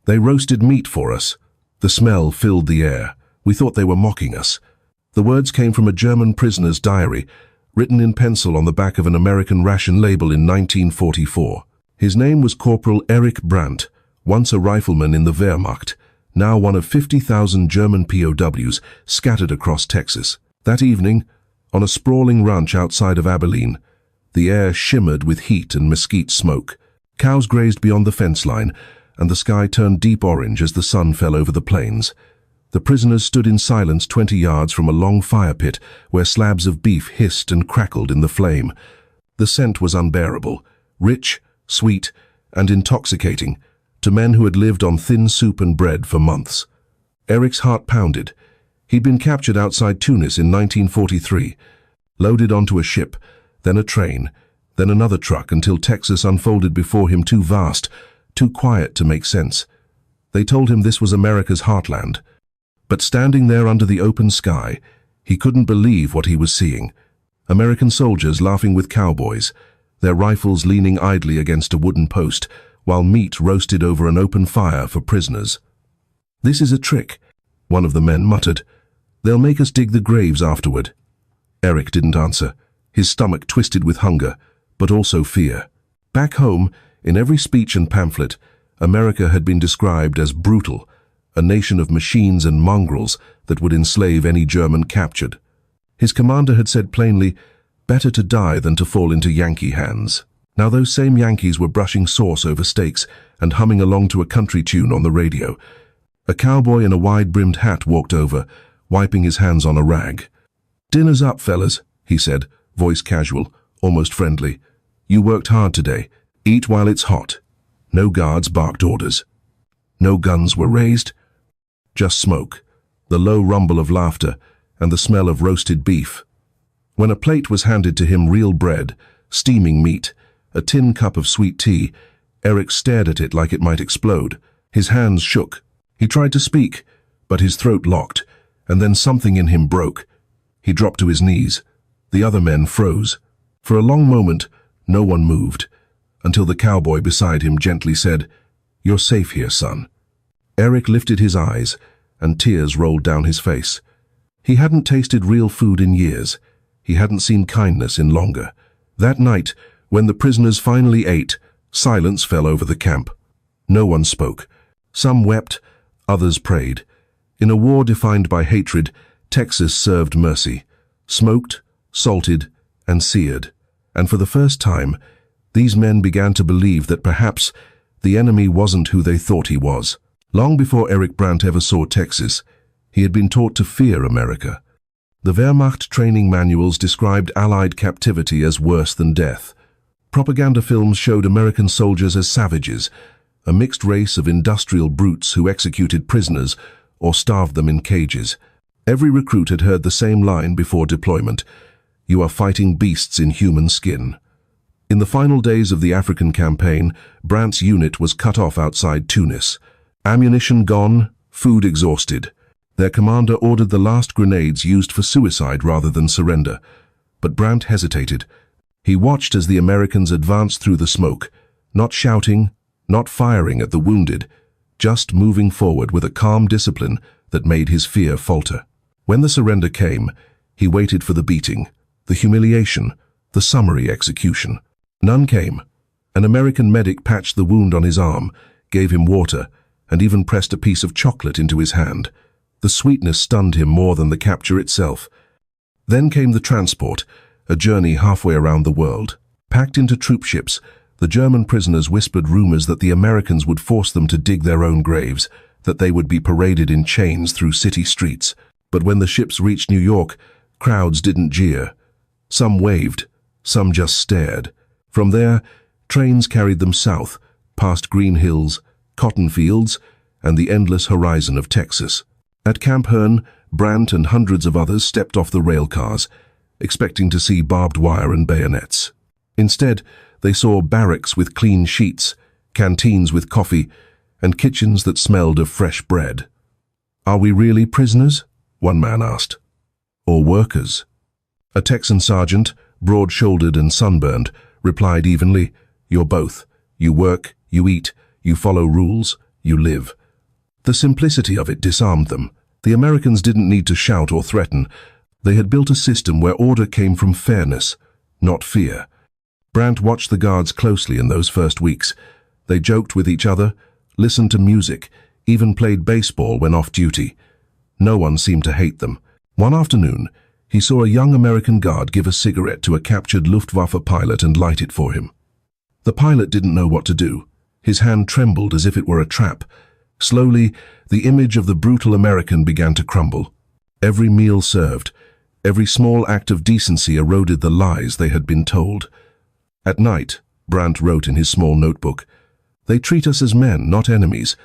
They roasted meat for us. The smell filled the air. We thought they were mocking us. The words came from a German prisoner's diary, written in pencil on the back of an American ration label in 1944. His name was Corporal Erich Brandt, once a rifleman in the Wehrmacht, now one of 50,000 German POWs scattered across Texas. That evening, on a sprawling ranch outside of Abilene, the air shimmered with heat and mesquite smoke. Cows grazed beyond the fence line, and the sky turned deep orange as the sun fell over the plains. The prisoners stood in silence 20 yards from a long fire pit where slabs of beef hissed and crackled in the flame. The scent was unbearable, rich, sweet, and intoxicating to men who had lived on thin soup and bread for months. Erich's heart pounded. He'd been captured outside Tunis in 1943, loaded onto a ship, then a train, then another truck until Texas unfolded before him too vast, too quiet to make sense. They told him this was America's heartland. But standing there under the open sky, he couldn't believe what he was seeing. American soldiers laughing with cowboys, their rifles leaning idly against a wooden post, while meat roasted over an open fire for prisoners. "This is a trick," one of the men muttered. "They'll make us dig the graves afterward." Erich didn't answer, his stomach twisted with hunger, but also fear. Back home, in every speech and pamphlet, America had been described as brutal, a nation of machines and mongrels that would enslave any German captured. His commander had said plainly, better to die than to fall into Yankee hands. Now those same Yankees were brushing sauce over steaks and humming along to a country tune on the radio. A cowboy in a wide-brimmed hat walked over, wiping his hands on a rag. "Dinner's up, fellas," he said, voice casual, almost friendly. "You worked hard today. Eat while it's hot." No guards barked orders. No guns were raised. Just smoke, the low rumble of laughter, and the smell of roasted beef. When a plate was handed to him, real bread, steaming meat, a tin cup of sweet tea, Erich stared at it like it might explode. His hands shook. He tried to speak, but his throat locked, and then something in him broke. He dropped to his knees. The other men froze. For a long moment, no one moved, until the cowboy beside him gently said, "You're safe here, son." Erich lifted his eyes, and tears rolled down his face. He hadn't tasted real food in years. He hadn't seen kindness in longer. That night, when the prisoners finally ate, silence fell over the camp. No one spoke. Some wept, others prayed. In a war defined by hatred, Texas served mercy, smoked, salted, and seared. And for the first time, these men began to believe that perhaps the enemy wasn't who they thought he was. Long before Erich Brandt ever saw Texas, he had been taught to fear America. The Wehrmacht training manuals described Allied captivity as worse than death. Propaganda films showed American soldiers as savages, a mixed race of industrial brutes who executed prisoners or starved them in cages. Every recruit had heard the same line before deployment: "You are fighting beasts in human skin." In the final days of the African campaign, Brandt's unit was cut off outside Tunis. Ammunition gone, food exhausted. Their commander ordered the last grenades used for suicide rather than surrender. But Brandt hesitated. He watched as the Americans advanced through the smoke, not shouting, not firing at the wounded, just moving forward with a calm discipline that made his fear falter. When the surrender came, he waited for the beating, the humiliation, the summary execution. None came. An American medic patched the wound on his arm, gave him water, and even pressed a piece of chocolate into his hand. The sweetness stunned him more than the capture itself. Then came the transport, a journey halfway around the world. Packed into troop ships, the German prisoners whispered rumors that the Americans would force them to dig their own graves, that they would be paraded in chains through city streets. But when the ships reached New York, crowds didn't jeer. Some waved, some just stared. From there, trains carried them south, past green hills, cotton fields, and the endless horizon of Texas. At Camp Hearn, Brandt and hundreds of others stepped off the rail cars, expecting to see barbed wire and bayonets. Instead, they saw barracks with clean sheets, canteens with coffee, and kitchens that smelled of fresh bread. "Are we really prisoners?" one man asked. "Or workers?" A Texan sergeant, broad-shouldered and sunburned, replied evenly, "You're both. You work, you eat, you follow rules, you live. The simplicity of it disarmed them. The Americans didn't need to shout or threaten. They had built a system where order came from fairness, not fear. Brandt watched the guards closely in those first weeks. They joked with each other, listened to music, even played baseball when off duty. No one seemed to hate them. One afternoon, he saw a young American guard give a cigarette to a captured Luftwaffe pilot and light it for him. The pilot didn't know what to do. His hand trembled as if it were a trap. Slowly, the image of the brutal American began to crumble. Every meal served, every small act of decency eroded the lies they had been told. At night, Brandt wrote in his small notebook, "They treat us as men, not enemies.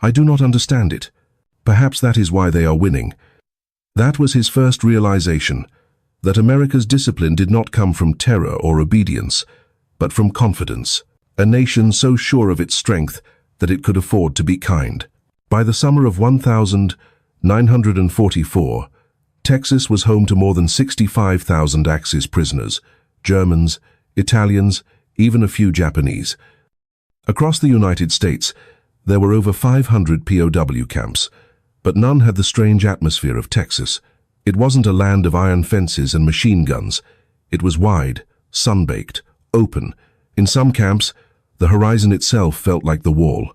I do not understand it. Perhaps that is why they are winning." That was his first realization, that America's discipline did not come from terror or obedience, but from confidence, a nation so sure of its strength that it could afford to be kind. By the summer of 1944, Texas was home to more than 65,000 Axis prisoners, Germans, Italians, even a few Japanese. Across the United States, there were over 500 POW camps, but none had the strange atmosphere of Texas. It wasn't a land of iron fences and machine guns. It was wide, sun-baked, open. In some camps, the horizon itself felt like the wall.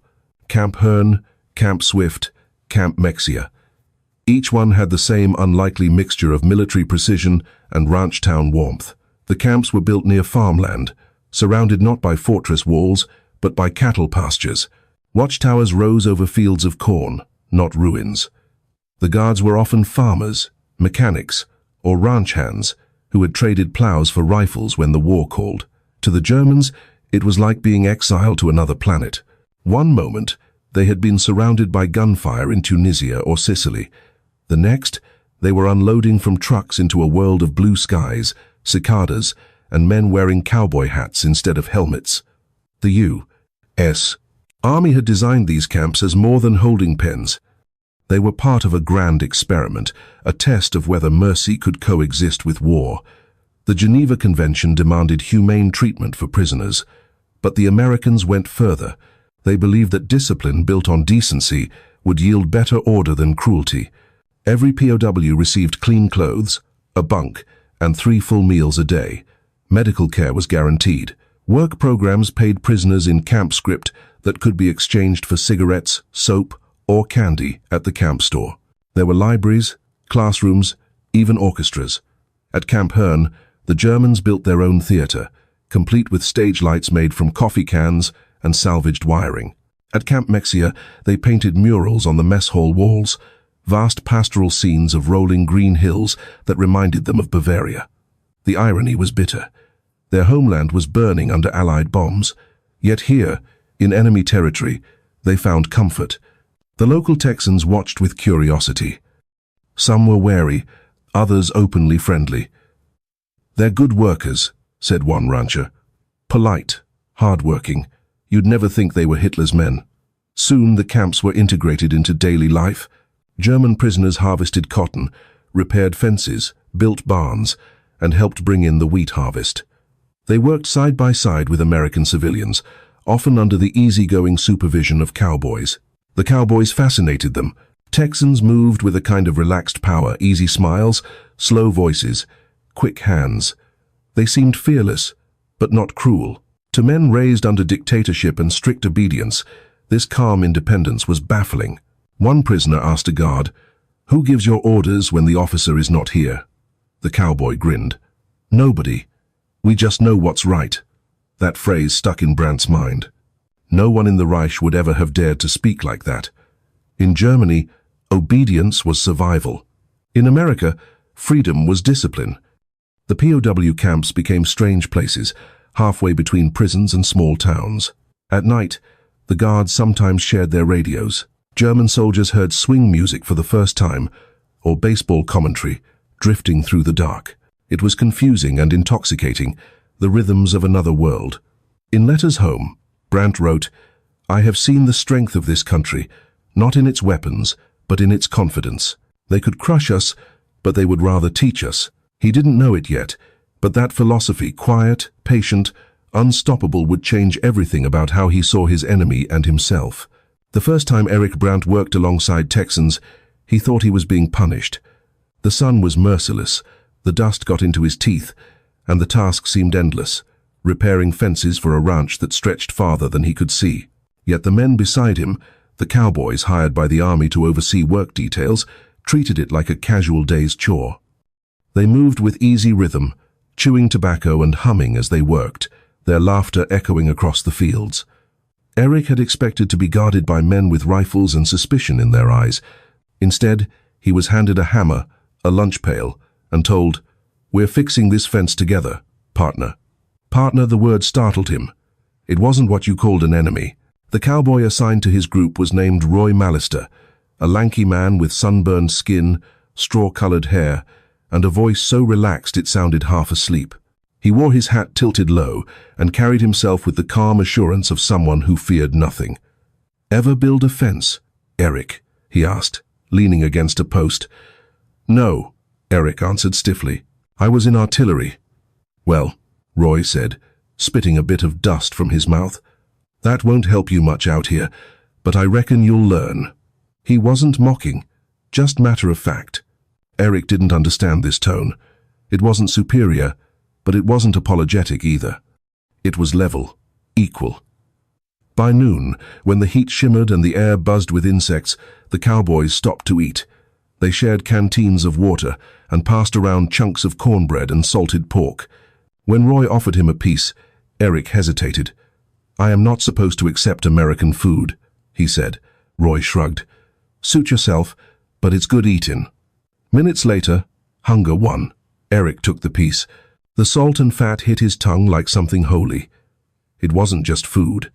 Camp Hearn, Camp Swift, Camp Mexia. Each one had the same unlikely mixture of military precision and ranch-town warmth. The camps were built near farmland, surrounded not by fortress walls, but by cattle pastures. Watchtowers rose over fields of corn, not ruins. The guards were often farmers, mechanics, or ranch hands who had traded plows for rifles when the war called. To the Germans, it was like being exiled to another planet. One moment, they had been surrounded by gunfire in Tunisia or Sicily. The next, they were unloading from trucks into a world of blue skies, cicadas, and men wearing cowboy hats instead of helmets. The U.S. Army had designed these camps as more than holding pens. They were part of a grand experiment, a test of whether mercy could coexist with war. The Geneva Convention demanded humane treatment for prisoners, but the Americans went further. They believed that discipline built on decency would yield better order than cruelty. Every POW received clean clothes, a bunk, and 3 full meals a day. Medical care was guaranteed. Work programs paid prisoners in camp script that could be exchanged for cigarettes, soap, or candy at the camp store. There were libraries, classrooms, even orchestras. At Camp Hearn, the Germans built their own theater, complete with stage lights made from coffee cans and salvaged wiring. At Camp Mexia, they painted murals on the mess hall walls, vast pastoral scenes of rolling green hills that reminded them of Bavaria. The irony was bitter. Their homeland was burning under Allied bombs, yet here, in enemy territory, they found comfort. The local Texans watched with curiosity. Some were wary, others openly friendly. "They're good workers," said one rancher. "Polite, hard-working. You'd never think they were Hitler's men." Soon the camps were integrated into daily life. German prisoners harvested cotton, repaired fences, built barns, and helped bring in the wheat harvest. They worked side by side with American civilians, often under the easygoing supervision of cowboys. The cowboys fascinated them. Texans moved with a kind of relaxed power, easy smiles, slow voices, quick hands. They seemed fearless, but not cruel. To men raised under dictatorship and strict obedience, this calm independence was baffling. One prisoner asked a guard, "Who gives your orders when the officer is not here?" The cowboy grinned. "Nobody. We just know what's right." That phrase stuck in Brandt's mind. No one in the Reich would ever have dared to speak like that. In Germany, obedience was survival. In America, freedom was discipline. The POW camps became strange places, halfway between prisons and small towns. At night, the guards sometimes shared their radios. German soldiers heard swing music for the first time, or baseball commentary, drifting through the dark. It was confusing and intoxicating, the rhythms of another world. In letters home, Brandt wrote, "I have seen the strength of this country, not in its weapons, but in its confidence. They could crush us, but they would rather teach us." He didn't know it yet, but that philosophy, quiet, patient, unstoppable, would change everything about how he saw his enemy and himself. The first time Erich Brandt worked alongside Texans, he thought he was being punished. The sun was merciless, the dust got into his teeth, and the task seemed endless, repairing fences for a ranch that stretched farther than he could see. Yet the men beside him, the cowboys hired by the army to oversee work details, treated it like a casual day's chore. They moved with easy rhythm, chewing tobacco and humming as they worked, their laughter echoing across the fields. Erich had expected to be guarded by men with rifles and suspicion in their eyes. Instead, he was handed a hammer, a lunch pail, and told, "We're fixing this fence together, partner." Partner, the word startled him. It wasn't what you called an enemy. The cowboy assigned to his group was named Roy Mallister, a lanky man with sunburned skin, straw-colored hair, and a voice so relaxed it sounded half asleep. He wore his hat tilted low and carried himself with the calm assurance of someone who feared nothing. "Ever build a fence, Erich?" he asked, leaning against a post. "No," Erich answered stiffly. "I was in artillery." "Well," Roy said, spitting a bit of dust from his mouth, "that won't help you much out here, but I reckon you'll learn." He wasn't mocking, just matter of fact. Erich didn't understand this tone. It wasn't superior, but it wasn't apologetic either. It was level, equal. By noon, when the heat shimmered and the air buzzed with insects, the cowboys stopped to eat. They shared canteens of water and passed around chunks of cornbread and salted pork. When Roy offered him a piece, Erich hesitated. "I am not supposed to accept American food," he said. Roy shrugged. "Suit yourself, but it's good eatin'." Minutes later, hunger won. Erich took the piece. The salt and fat hit his tongue like something holy. It wasn't just food.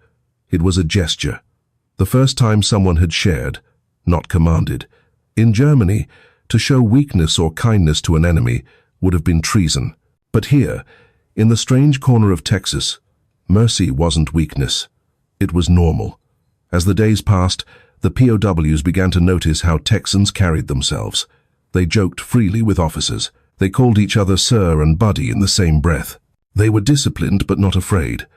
It was a gesture. The first time someone had shared, not commanded. In Germany, to show weakness or kindness to an enemy would have been treason. But here, in the strange corner of Texas, mercy wasn't weakness. It was normal. As the days passed, the POWs began to notice how Texans carried themselves. They joked freely with officers. They called each other sir and buddy in the same breath. They were disciplined but not afraid.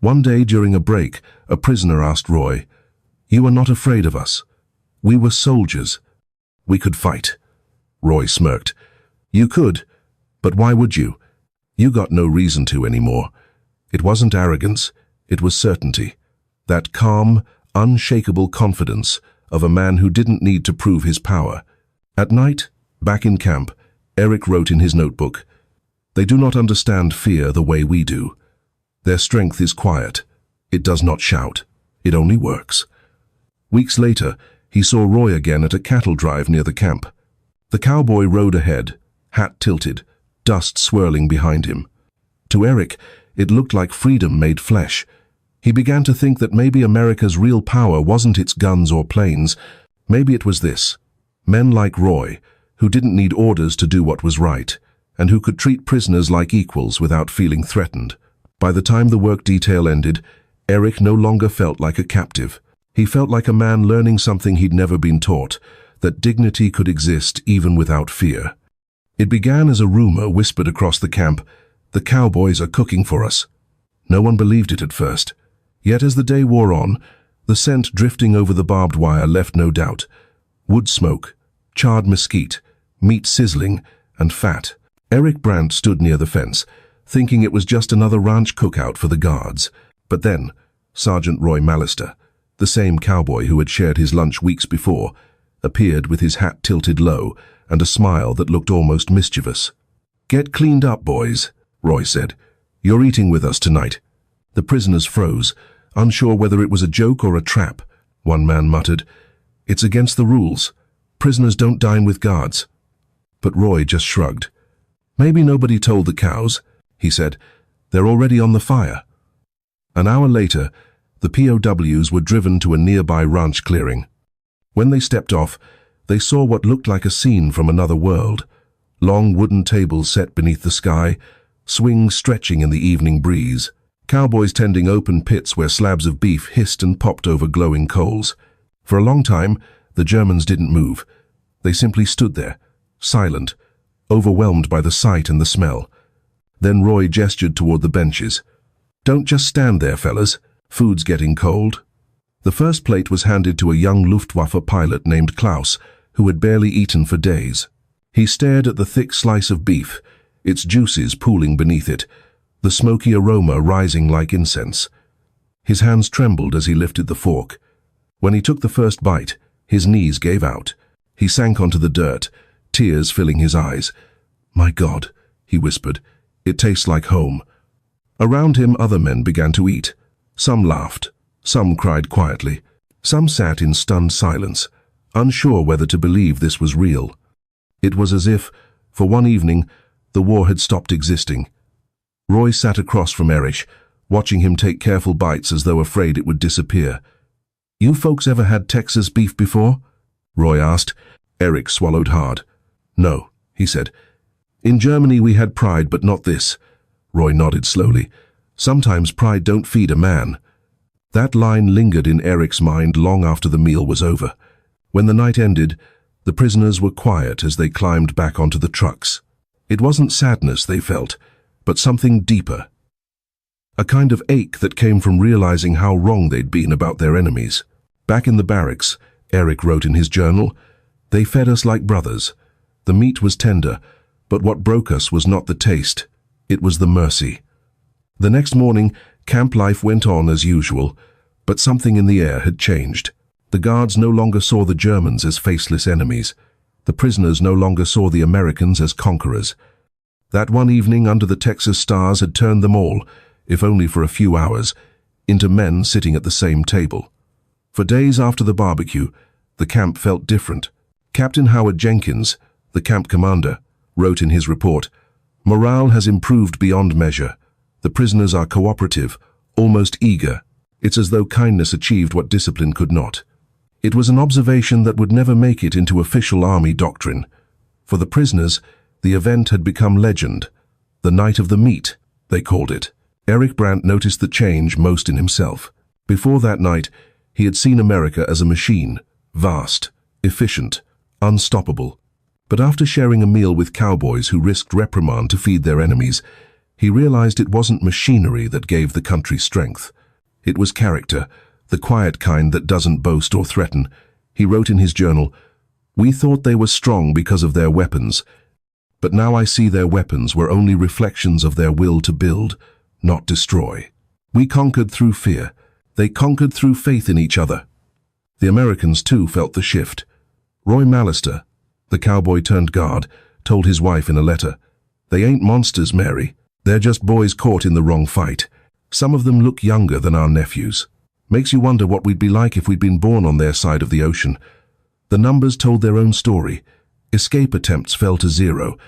One day during a break, a prisoner asked Roy, "You are not afraid of us? We were soldiers. We could fight." Roy smirked. "You could, but why would you? You got no reason to anymore." It wasn't arrogance, it was certainty. That calm, unshakable confidence of a man who didn't need to prove his power. At night, back in camp, Erich wrote in his notebook, "They do not understand fear the way we do. Their strength is quiet. It does not shout. It only works." Weeks later, he saw Roy again at a cattle drive near the camp. The cowboy rode ahead, hat tilted, dust swirling behind him. To Erich, it looked like freedom made flesh. He began to think that maybe America's real power wasn't its guns or planes. Maybe it was this: men like Roy, who didn't need orders to do what was right, and who could treat prisoners like equals without feeling threatened. By the time the work detail ended, Erich no longer felt like a captive. He felt like a man learning something he'd never been taught, that dignity could exist even without fear. It began as a rumor whispered across the camp, "The cowboys are cooking for us." No one believed it at first. Yet as the day wore on, the scent drifting over the barbed wire left no doubt. Wood smoke, charred mesquite, meat sizzling, and fat. Erich Brandt stood near the fence, thinking it was just another ranch cookout for the guards. But then, Sergeant Roy Mallister, the same cowboy who had shared his lunch weeks before, appeared with his hat tilted low and a smile that looked almost mischievous. "Get cleaned up, boys," Roy said. "You're eating with us tonight." The prisoners froze, unsure whether it was a joke or a trap. One man muttered, "It's against the rules. Prisoners don't dine with guards." But Roy just shrugged. "Maybe nobody told the cows," he said. "They're already on the fire." An hour later, the POWs were driven to a nearby ranch clearing. When they stepped off, they saw what looked like a scene from another world. Long wooden tables set beneath the sky, swings stretching in the evening breeze. Cowboys tending open pits where slabs of beef hissed and popped over glowing coals. For a long time, the Germans didn't move. They simply stood there, silent, overwhelmed by the sight and the smell. Then Roy gestured toward the benches. "Don't just stand there, fellas. Food's getting cold." The first plate was handed to a young Luftwaffe pilot named Klaus, who had barely eaten for days. He stared at the thick slice of beef, its juices pooling beneath it, the smoky aroma rising like incense. His hands trembled as he lifted the fork. When he took the first bite, his knees gave out. He sank onto the dirt, tears filling his eyes. "My God," he whispered, "it tastes like home." Around him, other men began to eat. Some laughed, some cried quietly, some sat in stunned silence, unsure whether to believe this was real. It was as if, for one evening, the war had stopped existing. Roy sat across from Erich, watching him take careful bites as though afraid it would disappear. "You folks ever had Texas beef before?" Roy asked. Erich swallowed hard. "No," he said. "In Germany we had pride, but not this." Roy nodded slowly. "Sometimes pride don't feed a man." That line lingered in Erich's mind long after the meal was over. When the night ended, the prisoners were quiet as they climbed back onto the trucks. It wasn't sadness they felt, but something deeper. A kind of ache that came from realizing how wrong they'd been about their enemies. Back in the barracks, Erich wrote in his journal, "They fed us like brothers. The meat was tender, but what broke us was not the taste, it was the mercy." The next morning, camp life went on as usual, but something in the air had changed. The guards no longer saw the Germans as faceless enemies. The prisoners no longer saw the Americans as conquerors. That one evening under the Texas stars had turned them all, if only for a few hours, into men sitting at the same table. For days after the barbecue, the camp felt different. Captain Howard Jenkins, the camp commander, wrote in his report, "Morale has improved beyond measure. The prisoners are cooperative, almost eager. It's as though kindness achieved what discipline could not." It was an observation that would never make it into official army doctrine. For the prisoners, the event had become legend. The night of the meat, they called it. Erich Brandt noticed the change most in himself. Before that night, he had seen America as a machine, vast, efficient, unstoppable. But after sharing a meal with cowboys who risked reprimand to feed their enemies, he realized it wasn't machinery that gave the country strength. It was character, the quiet kind that doesn't boast or threaten. He wrote in his journal, "We thought they were strong because of their weapons, but now I see their weapons were only reflections of their will to build, not destroy. We conquered through fear. They conquered through faith in each other." The Americans too felt the shift. Roy Mallister, the cowboy turned guard, told his wife in a letter, "They ain't monsters, Mary. They're just boys caught in the wrong fight. Some of them look younger than our nephews. Makes you wonder what we'd be like if we'd been born on their side of the ocean." The numbers told their own story. Escape attempts fell to zero.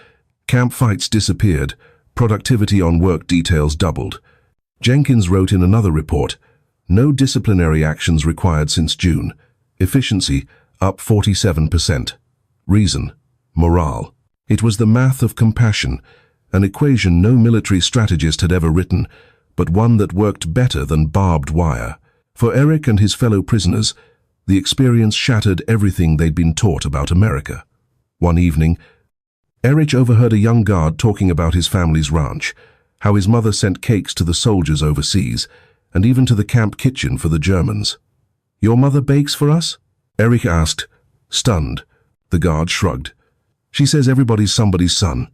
Camp fights disappeared. Productivity on work details doubled. Jenkins wrote in another report, "No disciplinary actions required since June. Efficiency up 47%. Reason, morale." It was the math of compassion, an equation no military strategist had ever written, but one that worked better than barbed wire. For Erich and his fellow prisoners, the experience shattered everything they'd been taught about America. One evening, Erich overheard a young guard talking about his family's ranch, how his mother sent cakes to the soldiers overseas, and even to the camp kitchen for the Germans. "Your mother bakes for us?" Erich asked, stunned. The guard shrugged. "She says everybody's somebody's son."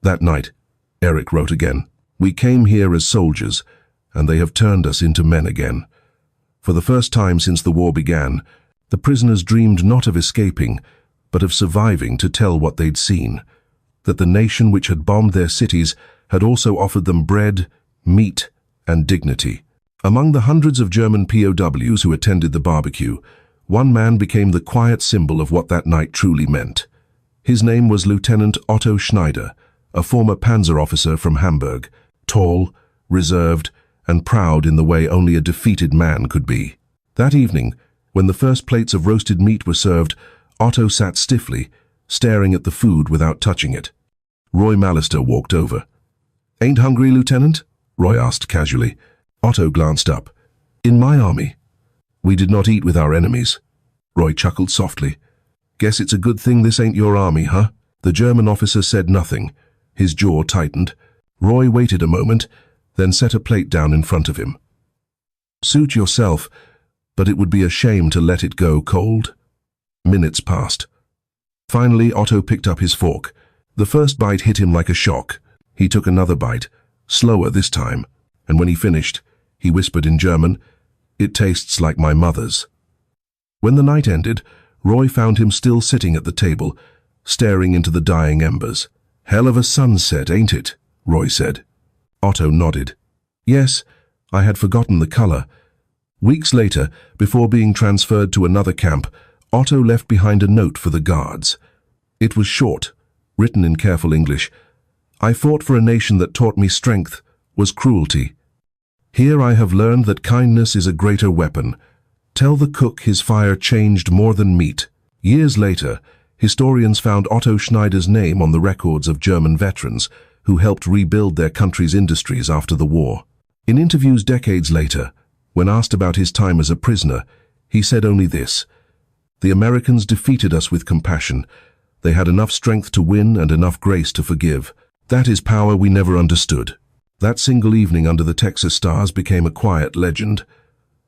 That night, Erich wrote again, "We came here as soldiers, and they have turned us into men again." For the first time since the war began, the prisoners dreamed not of escaping, but of surviving to tell what they'd seen. That the nation which had bombed their cities had also offered them bread, meat, and dignity. Among the hundreds of German POWs who attended the barbecue, one man became the quiet symbol of what that night truly meant. His name was Lieutenant Otto Schneider, a former panzer officer from Hamburg, tall, reserved, and proud in the way only a defeated man could be. That evening, when the first plates of roasted meat were served, Otto sat stiffly, staring at the food without touching it. Roy Mallister walked over. "Ain't hungry, Lieutenant?" Roy asked casually. Otto glanced up. "In my army, we did not eat with our enemies." Roy chuckled softly. "Guess it's a good thing this ain't your army, huh?" The German officer said nothing. His jaw tightened. Roy waited a moment, then set a plate down in front of him. "Suit yourself, but it would be a shame to let it go cold. Minutes passed. Finally, Otto picked up his fork. The first bite hit him like a shock. He took another bite, slower this time, and when he finished, he whispered in German, "It tastes like my mother's." When the night ended, Roy found him still sitting at the table, staring into the dying embers. "Hell of a sunset, ain't it?" Roy said. Otto nodded. "Yes, I had forgotten the color." Weeks later, before being transferred to another camp, Otto left behind a note for the guards. It was short, written in careful English. "I fought for a nation that taught me strength was cruelty. Here I have learned that kindness is a greater weapon. Tell the cook his fire changed more than meat." Years later, historians found Otto Schneider's name on the records of German veterans who helped rebuild their country's industries after the war. In interviews decades later, when asked about his time as a prisoner, he said only this: "The Americans defeated us with compassion. They had enough strength to win and enough grace to forgive. That is power we never understood." That single evening under the Texas stars became a quiet legend.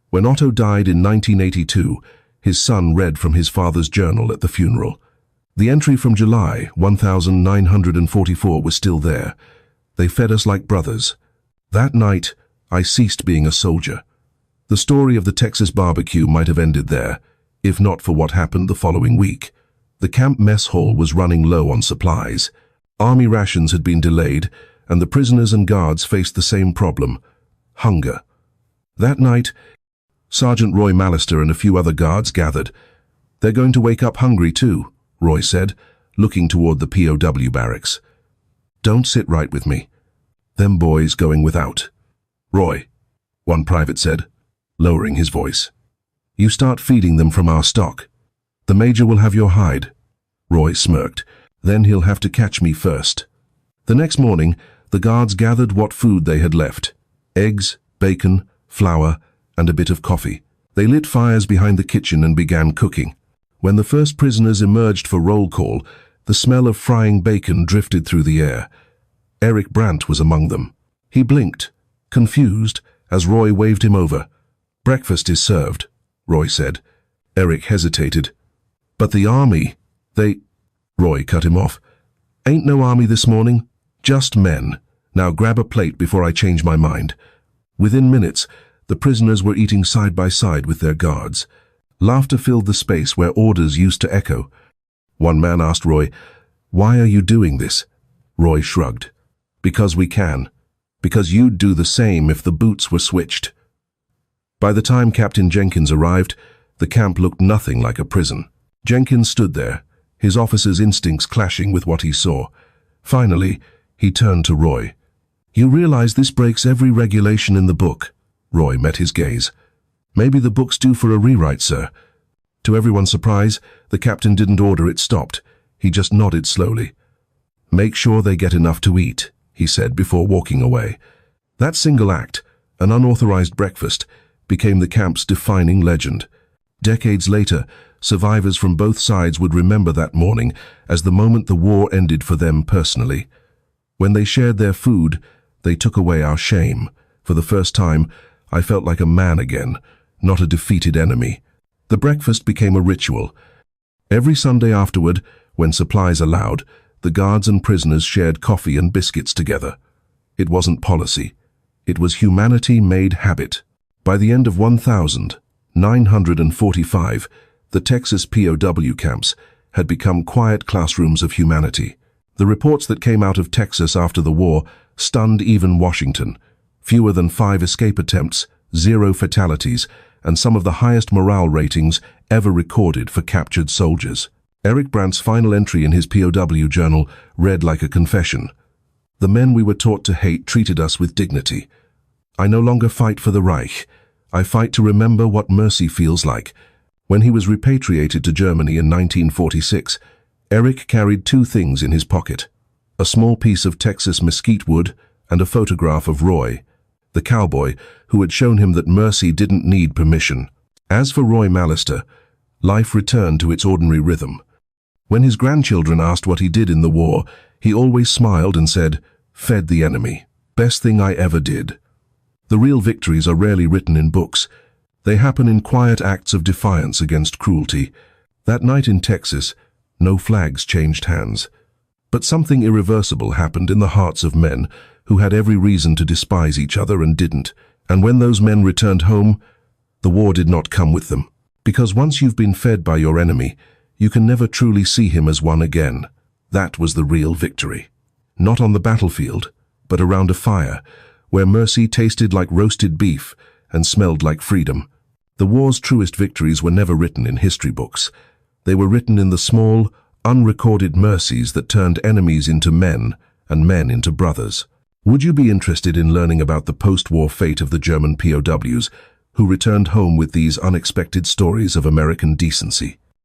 When Otto died in 1982, his son read from his father's journal at the funeral. The entry from July 1944 was still there. "They fed us like brothers. That night, I ceased being a soldier." The story of the Texas barbecue might have ended there, if not for what happened the following week. The camp mess hall was running low on supplies. Army rations had been delayed, and the prisoners and guards faced the same problem: hunger. That night, Sergeant Roy Mallister and a few other guards gathered. "They're going to wake up hungry too," Roy said, looking toward the POW barracks. "Don't sit right with me. Them boys going without." "Roy," one private said, lowering his voice, "you start feeding them from our stock. The major will have your hide." Roy smirked. "Then he'll have to catch me first." The next morning, the guards gathered what food they had left: eggs, bacon, flour, and a bit of coffee. They lit fires behind the kitchen and began cooking. When the first prisoners emerged for roll call, the smell of frying bacon drifted through the air. Erich Brandt was among them. He blinked, confused, as Roy waved him over. "Breakfast is served," Roy said. Erich hesitated. "But the army, they—" Roy cut him off. "Ain't no army this morning, just men. Now grab a plate before I change my mind." Within minutes, the prisoners were eating side by side with their guards. Laughter filled the space where orders used to echo. One man asked Roy, "Why are you doing this?" Roy shrugged. "Because we can. Because you'd do the same if the boots were switched." By the time Captain Jenkins arrived, the camp looked nothing like a prison. Jenkins stood there, his officer's instincts clashing with what he saw. Finally, he turned to Roy. "You realize this breaks every regulation in the book?" Roy met his gaze. "Maybe the book's due for a rewrite, sir." To everyone's surprise, the captain didn't order it stopped. He just nodded slowly. "Make sure they get enough to eat," he said before walking away. That single act, an unauthorized breakfast, became the camp's defining legend. Decades later, survivors from both sides would remember that morning as the moment the war ended for them personally. When they shared their food, they took away our shame. For the first time, I felt like a man again, not a defeated enemy. The breakfast became a ritual. Every Sunday afterward, when supplies allowed, the guards and prisoners shared coffee and biscuits together. It wasn't policy. It was humanity made habit. By the end of 1945, the Texas POW camps had become quiet classrooms of humanity. The reports that came out of Texas after the war stunned even Washington. Fewer than 5 escape attempts, 0 fatalities, and some of the highest morale ratings ever recorded for captured soldiers. Erich Brandt's final entry in his POW journal read like a confession. "The men we were taught to hate treated us with dignity. I no longer fight for the Reich. I fight to remember what mercy feels like." When he was repatriated to Germany in 1946, Erich carried 2 things in his pocket: a small piece of Texas mesquite wood and a photograph of Roy, the cowboy who had shown him that mercy didn't need permission. As for Roy Mallister, life returned to its ordinary rhythm. When his grandchildren asked what he did in the war, he always smiled and said, "Fed the enemy. Best thing I ever did." The real victories are rarely written in books. They happen in quiet acts of defiance against cruelty. That night in Texas, no flags changed hands. But something irreversible happened in the hearts of men who had every reason to despise each other and didn't. And when those men returned home, the war did not come with them. Because once you've been fed by your enemy, you can never truly see him as one again. That was the real victory. Not on the battlefield, but around a fire, where mercy tasted like roasted beef and smelled like freedom. The war's truest victories were never written in history books. They were written in the small, unrecorded mercies that turned enemies into men and men into brothers. Would you be interested in learning about the post-war fate of the German POWs who returned home with these unexpected stories of American decency?